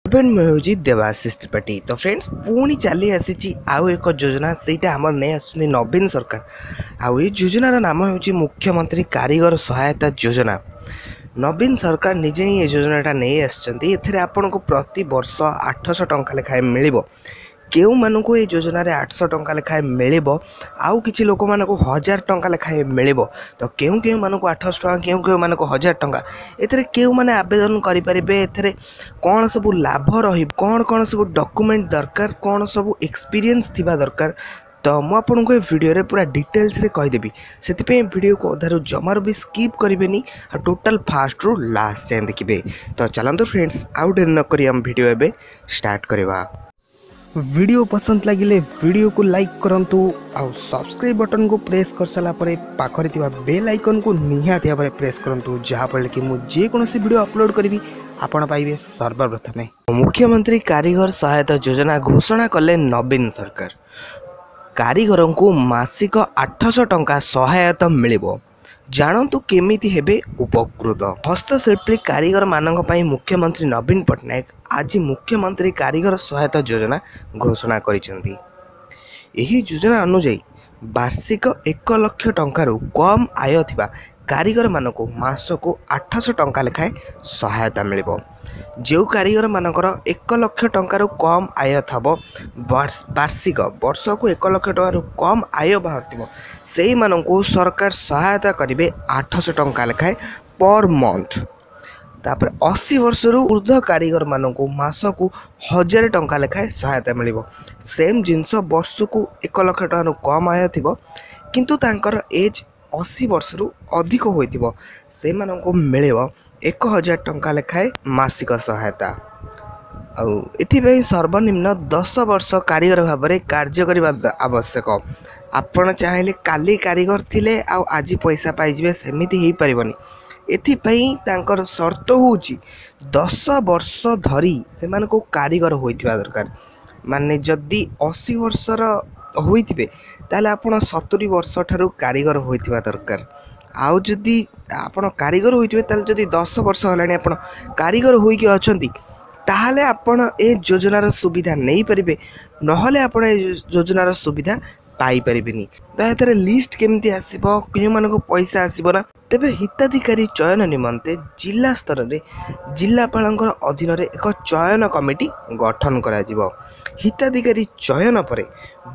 Friend मैं हूँ देवाशीष त्रिपाठी। तो फ्रेंड्स पुणी चली आसी आउ एक योजना सेटा आम नहीं आस नवीन सरकार आउ ये योजनार नाम हूँ मुख्यमंत्री कारीगर सहायता योजना। नवीन सरकार निजे ही योजनाटा नहीं आसते आपन को प्रति वर्ष 800 टंका लेखाएं मिल केउ मानू ये योजना 800 टंका लेखाएं मिल आउ कि लोक मान 1000 टंका लेखाएं मिल तो केउ केउ मानू 800 टंका केउ केउ मानू 1000 टंका एथरे केउ माने आवेदन करि परिबे एथरे कौन सब लाभ रही कौन कौन सब डॉक्यूमेंट दरकार कौन सब एक्सपीरियंस थिबा दरकार तो मुझे आपको ये वीडियो पूरा डिटेल्स रे कहीदेवी से वीडियो को अधारू जमार भी स्किप करेंगे टोटाल फास्ट रू लास्ट जाए देखिए। तो चलते फ्रेंड्स आउ डेरी नक हम वीडियो एवं स्टार्ट करवा। वीडियो पसंद लगिले वीडियो को लाइक करंतु आउ सब्सक्राइब बटन को प्रेस कर सारा पाखरे थिबा बेल आइकन को निहाती भाव प्रेस करंतु जहाँफल कि मुझे जेकोसी वीडियो अपलोड करी आपण पाइबे सर्वप्रथमे। मुख्यमंत्री कारीगर सहायता योजना घोषणा कले नवीन सरकार। कारीगर को मासिक 800 टंका सहायता मिलिबो। जानतु केमिति हेबे उपकृत। हस्तशिल्पी कारीगर मानक पई मुख्यमंत्री नवीन पट्टनायक आज मुख्यमंत्री कारीगर सहायता योजना घोषणा करिसेंती। एही योजना अनुसार वार्षिक 1 लाख टंकार कम आय थिबा कारीगर मानक मासको 800 टंका लेखाएं सहायता मिलिबो। जो कारीगर मानकर 1 लाख टंकार कम आय थब वार्षिक वर्ष को 1 लाख टंकार कम आय बाहर से मानू सरकार सहायता करेंगे 800 टंका लेखाएं पर मंथ। तापर 80 वर्ष ऊर्ध्व कारीगर मानक मासको 1000 टंका लेखाएं सहायता मिल। सेम जिनस वर्ष को 1 लाख टंकार कम आय थी किंतु तांकर एज 80 वर्ष अधिक होइतिबो से मानक मिले 1000 टंका लेखाएं मासिक सहायता। आउ एथि सर्वनिम्न 10 वर्ष कारीगर भाव में कार्य करने आवश्यक। आपण चाहेले काली कारीगर थिले आउ आज पैसा पाइबे सेमिति हो पारबनी। एथिपाई तांकर शर्त होउची 10 वर्ष धरी से मानको कारीगर होइतिबा दरकार। माने जदि 80 वर्षर होइतिबे ताले आपण 70 वर्ष ठारू कारीगर होइतिबा दरकार। आउ जदि आपण कारीगर होइतिबे ताले जदि 10 वर्ष हलाणी आपण कारीगर होइके अछंती ताहले आपण ए योजनार सुविधा नहीं पारिबे नहले आपण ए योजनार सुविधा पाई परिबेनी। तो एथरे लिस्ट केमती आसीबो केउ मानको पैसा आसीबो ना तेबे हिताधिकारी चयन निमंते जिला स्तर रे जिलापालंकर अधीन रे एक चयन कमिटी गठन करा जिवो। हिताधिकारी चयन परे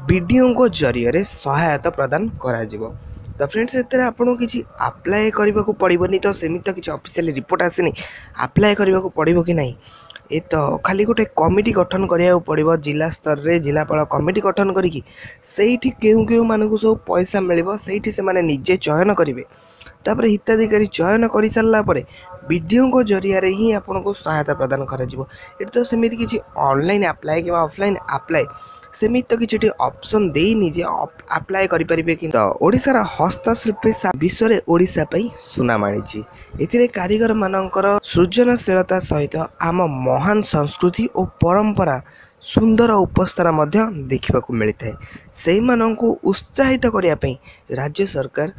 बीडीओ को जरिया रे सहायता प्रदान करा जिवो। तो फ्रेंड्स एथरे आपको किसी अप्लाई करने को पड़ोनी तो सेमित तो किसी ऑफिशियल रिपोर्ट आसनी अप्लाई करने को पड़ो कि नहीं ये तो खाली गोटे कमिटी गठन करा पड़ो। जिला स्तर रे जिलापाल कमिटी गठन करी सेठी केउ केउ मानकु सब पैसा मिलिबो सेठी से माने निजे चयन करेंगे। तापर हिताधिकारी चयन कर सारा बीडीओ को जरिया रे ही आपन को सहायता प्रदान करा जिवो। एट तो सेमिति किसी ऑनलाइन अप्लाई कि ऑफलाइन अप्लाई सेमिति तो किसी ऑप्शन देनी जे अप्लाई करि परिबे कि। तो ओडिसार हस्तशिल्पी विश्व में ओडिशा पई सुना मानिछि। एथिरे कारीगर मानकर सृजनशीलता सहित आम महान संस्कृति और परंपरा सुंदर उपस्थान मध्य देखा मिलता है। से मानकु उत्साहित करिया पई राज्य सरकार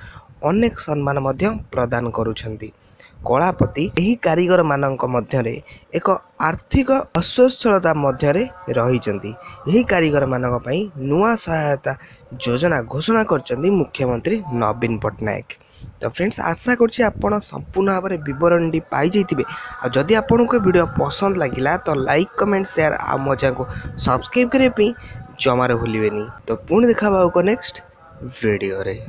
अनेक सम्मान मध्य प्रदान करुछंती। कलापति यही कारीगर मानक मध्यरे एक आर्थिक अस्वच्छलता मध्यरे रहिचंती। यही कारीगर मानक पई नुआ सहायता योजना घोषणा करचंती मुख्यमंत्री नवीन पट्टनायक। तो फ्रेंड्स आशा करछि आपण संपूर्ण भाव में विवरणटी पाई जाइथिबे। आ जदि आपनको वीडियो पसंद लागिला तो लाइक कमेंट शेयर आ मो चैनल को सब्सक्राइब करिया पई जमार भूलिबेनी। तो पुणी देखा नेक्स्ट वीडियो रे।